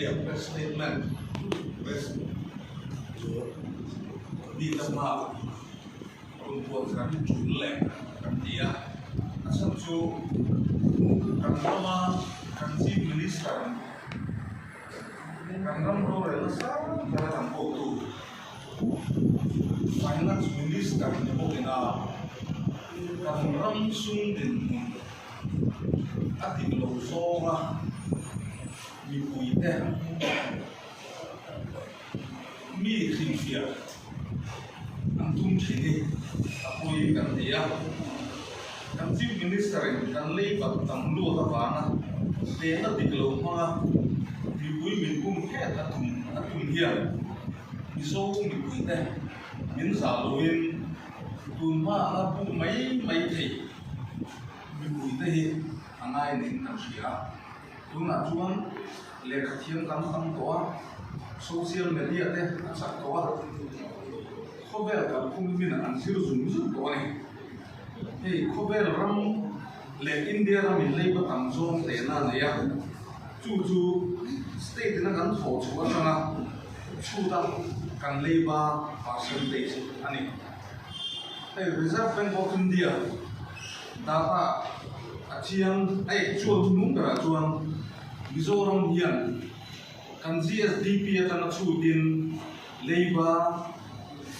a press statement press di tempat untuk kami julek dia asal tu kan nama kan si minister kan nama orang sama dalam foto finance minister ni mungkin kan langsung din ating losora mi puite mi khifia antum chini apoi kan dia kan chief minister kan lei bat tam lu ta bana te na diklo ma mi pui min kum he atum hian mi so mi puite min sa loin tun ma na pu mai thei mi puite hi angai ning na sia tuna chuan le khathiam kan tam to social media te achak to khobel ka kum min an sir zum zum to ni hey khobel ram le india ram in lei ba tam zong te na ne ya chu state na kan tho chu na chu da kan lei ba percentage ani hey reserve bank of india data achiang ai chuan nung ra chuan mizoram hian kan GSDP atana chu din leiba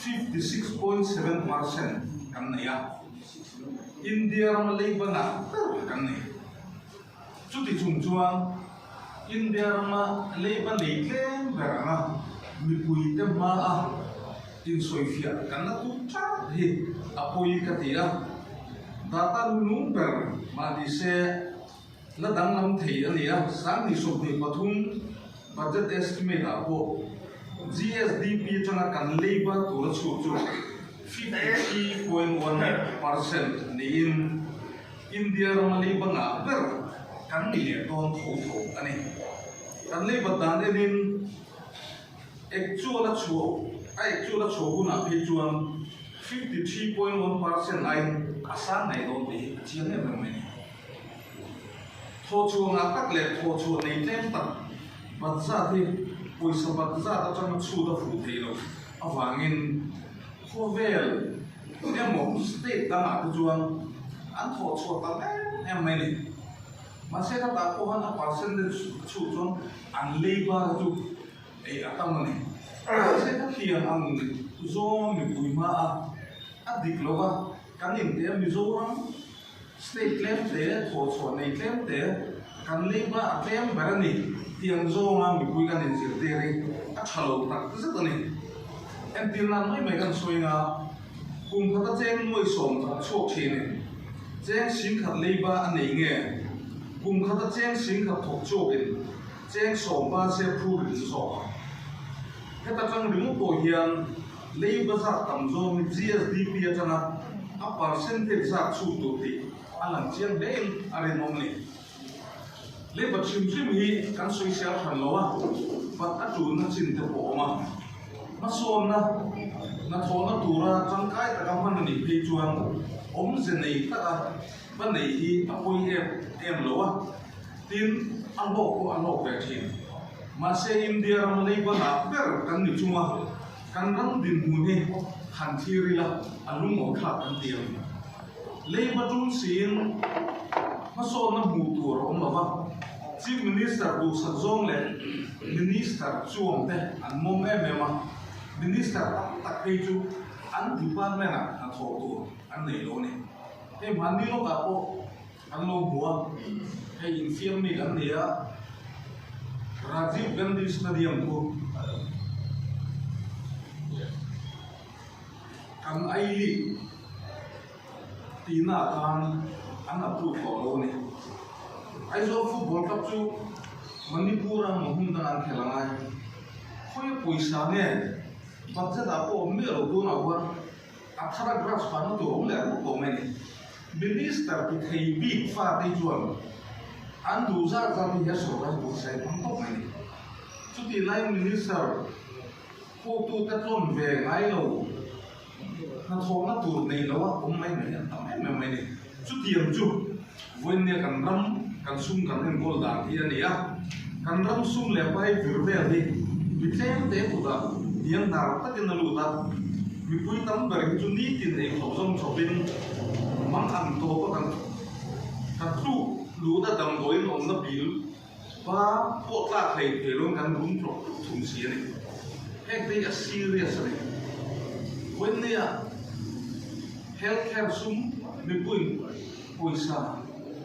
56.7% kan ya india ram leiba na kan ne chuti chung chuan india ram leiba leitlem beranga mi pui te ma a tin soifia kan na tu cha hi apoi ka tia data nung ber ma di se la dang nam thei ania sang ni sok ni pathum budget estimate apo GSDP chana kan leiba tur chu 50.1% ni in india ram leiba na ber kan ni le ton tho ani kan leiba dan in actual chu na pe chuan 53.1% ai asan nai don ti chiang ne me tho chu nga tak le tho chu nei tlem tak bat za thi poisa bat za ta chang chu da fu thei lo awangin khovel emo state da ma ku chuan an tho chu ta em mai ni ma se ta ko han a percentage chu chuan an leiba chu ei atam ni se ta thiam ang zo mi pui ma a diklowa kanin te mizoram state claim te tho chu nei claim te kan leiba a claim barani tiang zo nga mi pui kan in sir te ri a thalo tak se ta ni en tin nan mai kan soinga kum khata cheng moi som ta chok the ni cheng sin khat leiba a nei nge kum khata cheng sin khat thok chok in cheng som ba se phu ri so heta chang ring ko hian leiba za tam zo mi GSDP atana a percentage za chu tu ti alang chiang dei are nom ni leiba chim hi kan social han lowa pat atu na chin te po ma son na thona tura chang kai ta kam han ni pe chuan om ze nei ta ba nei hi apoi em lowa tin alo ve thin ma se india ram leiba na ber kan ni chunga kan ram din mu ne han thiri la alung mo kha kan tiam leiba tung sin ma son na bu tur om ba chief minister du sajong le minister chuang te an mom ma minister tak pe chu an department na tho tu an nei lo ni e man ni lo ka po an lo bua e infirm ni kan dia Rajiv Gandhi Stadium ko kan aili tina kan an approve ko lo ni ai zo football cup chu manipur ang mahum dan an khelangai khoi poisa ne budget apo me ro do na war athara graphs pa no do le ko me ni minister ki thei big fa dei chuan an du za ni ya so ra bu sai pang to me ni chu ti lai minister ko tu ta ton ve ngai lo na tho na tu nei lo wa om mai me ta me ni chu ti am chu when ne kan ram kan sum kan en gol da hi ani ya kan ram sum le pai virvel hi mi tlem te puta dian dar takin aluta mi pui tam ber hi chu ni tin ei khozom chopin mang an to ko kan tu lu da dam goin om na bil pa po ta thei thei kan rum tro thum si ni ek dei a serious ni when nia healthcare sum mi pui poisa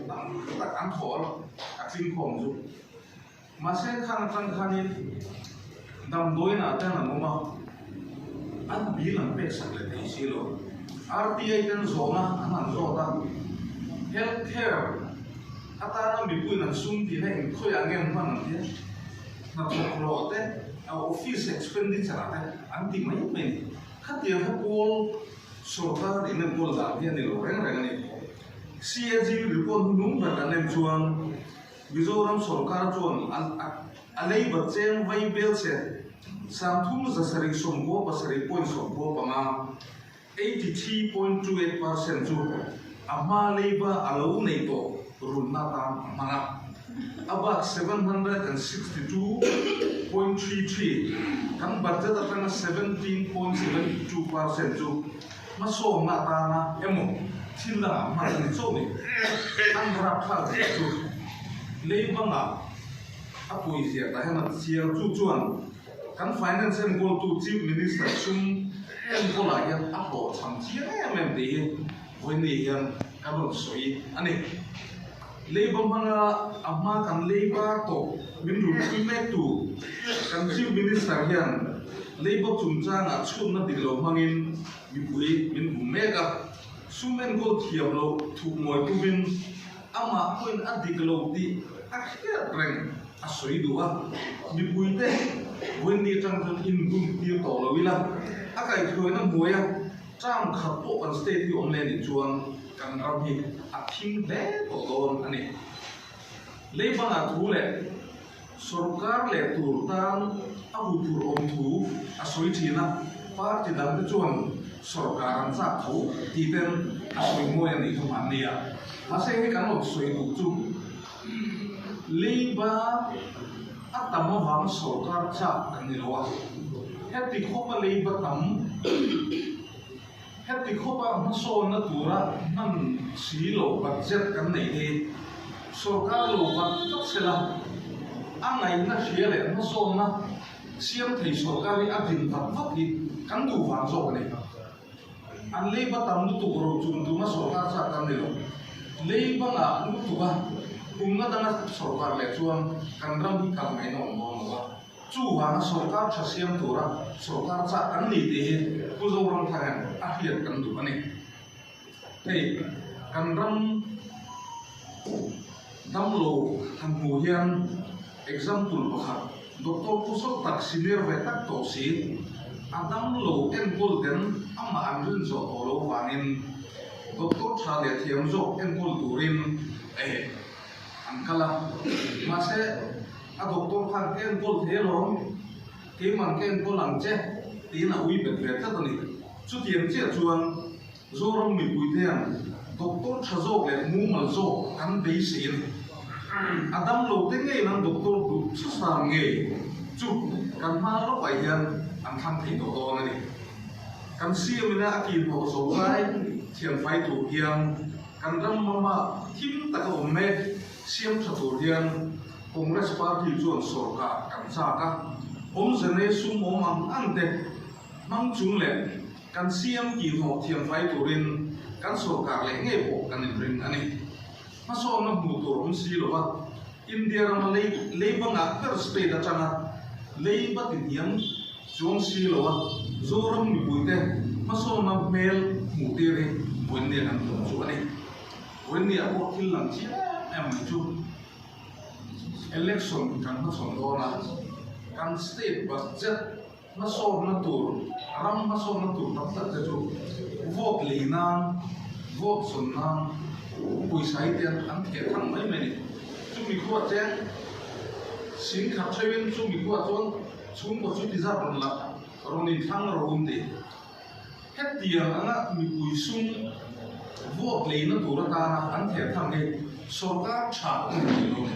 ta kan thor a kling khom chu mà sẽ khăn khăn khăn in đầm đôi nào tên là mồm anh bí làm bê sạch lại thấy xí rồi RTA tên số na anh làm số ta healthcare ta nó bị quên là sum thì này thôi anh em mà làm thế là thuộc lộ thế office expenditure thế anh tìm mấy mình khách tiền khách cô số ta để nên cô làm thế này rồi rèn này CAG report đúng và anh em chuông Mizoram Sarkar chuan alei batchen vai bel se samthum zasari somko pasari point somko pama 83.28% chu ama leiba alo nei to runna tam mana about 762.33 kan budget atanga 17.72% chu maso na ta na emo thila ma ni so ni an rap kha chu lấy bằng à apoi gì ta hay là chia chu chuan kan finance and goal to chief minister sum em có lại yan apo chăm chia em đi với này yan cái đó soi anh ấy lấy bằng à amma kan lấy ba to min ru quy mẹ tu kan chief minister yan lấy bằng chúng ta ngã chun na đi lâu mangin mình bui mình mega sum en goal thiam lo thu ngồi tu min ama point adiklo di akhir reng asoi dua mi puite wendi tang in gum ti to lo wila akai thoi na moya cham khat po kan state ti omlen ni chuang kan ram hi akhing le to don ani le banga thu le sarkar le tur tan abu tur om thu asoi thina party dam te chuang sarkar an sa tho ti ten asoi moya ni thum an nia masih ini kan lo soi tu tu liba atamo vang sarkar cha kan ni lo heti khopa liba tam heti khopa maso na tura nan si lo budget kan nei he sarkar lo budget sela angai na hiale maso na siam thei sarkar ri adin vat vat hi kan du wang zo ne an liba tam tu ro chum tu ma sarkar cha kan ni lo lấy bằng à lúc tụi ba cùng nó đang sổ cả lệ chuông càng râm đi càng mấy nòng nòng nữa chú hoàng sổ cả chả xem tụi ra sổ cả chả ăn gì thì cô dâu rong thằng ăn hiền càng tụi anh thì càng râm đâm lô thằng mù hiền example bậc doctor pusok tak senior về tak tổ sĩ đâm lô em golden ama ăn run zo tổ lô vangin doctor chale thiam zo en kol turin ankala mase a doctor khan ken kol thelom ke man ken kol angche tina ui bet vet ta ni chu tiam che chuan zorom mi pui thiam doctor chazo le mu mal zo kan be sin adam lo te nge nan doctor du chu sam nge chu kan ma lo pai hian an tham thei to to na ni kan siamina akin ho zo kai thiam phai tu hiam kan ram mama thim ta ko me siam tha tu hiam congress party chuan sorka kan cha ka om zane sum om am ante mang chung le kan siam ki ho thiam phai tu rin kan sorka le nge bo kan rin ani ma so na bu tu om si lo wa india ram le banga per state da chana le ba ti hiam chuang si lo wa zoram mi buite ma so na mel mu te re when they are not when they are working lunch, I'm to election can not on dona can state budget maso natur ram maso natur tak tak tu vote lina vote sunna pui sai tian an the thang mai mai chu mi kho chen sin khap chawin chu mi kho chon chung ko chu ti za ron la ron in thang ron ti hết tiền anh mi bùi sung vô lấy nó tụi ta anh thiệt thằng này số các trả luôn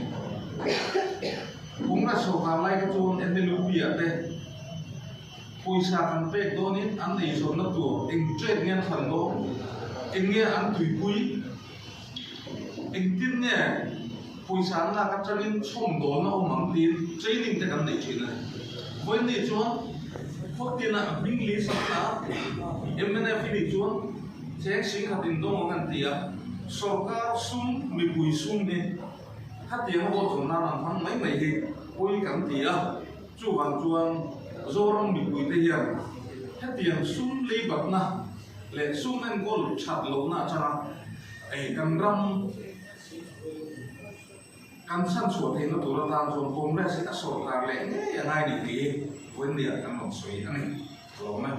cũng là số hàng lại cái chôn em bên lục địa đây pui sa căn pek đó nít ăn đi số nó tuổi anh chết nghe thần đó anh nghe ăn thủy pui anh tin nghe pui sa là các chân in sông đó nó mang tin chơi linh tại căn này chuyện này với này chôn phước tiền là binh lý sắp lá em bên này phi chôn sẽ sinh hoạt in đó ngang tiệt số cả sum mi pui sum đi hát tiếng bộ chúng ta làm thằng mấy thì pui cảm tiệt chú hoàn chuông do rong bị bụi tây hiền hết tiền sum lấy bậc na lệ sum anh có lục chặt lâu na cha ấy cầm rong cầm săn sủa thì nó tụt ra tan rồi cùng ra sẽ các sổ ra lệ ngay đi thì quên địa cầm một suy anh này lâu na